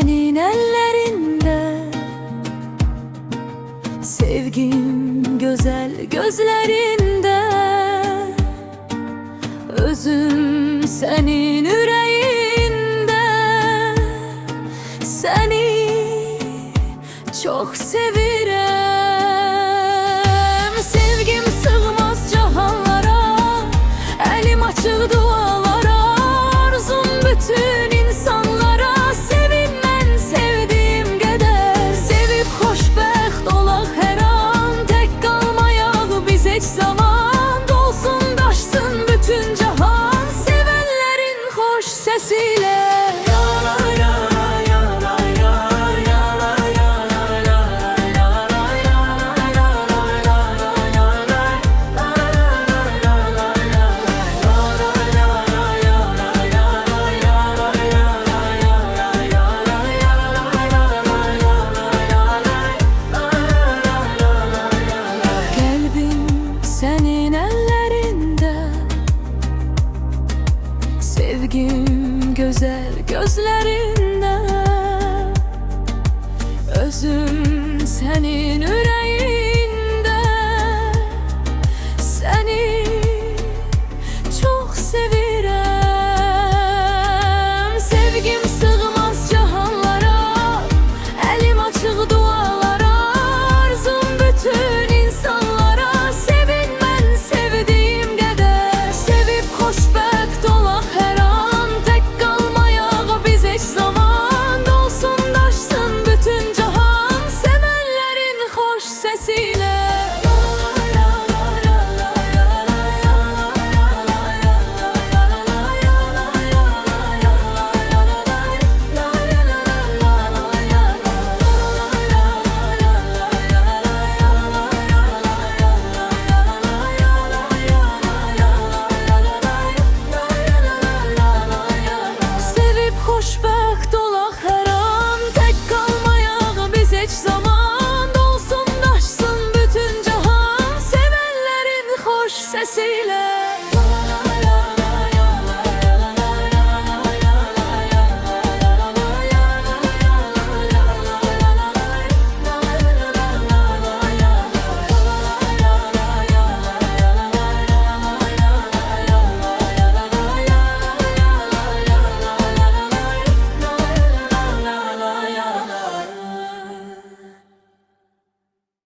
senin ellerinde, sevgim güzel gözlerinde. Özüm senin yüreğinde, seni çok sevirem. Sevgim sığmaz cahanlara, elim açık dualara. Arzum bütün insanlara, sevin mən sevdiğim kadar. Sevip xoşbəxt olaq her an, tek kalmayaq biz heç zaman. Dolsun daşsın bütün cahan, sevenlerin hoş sesiyle. Senin ellerinde, sevgim güzel gözlerinde. Özüm senin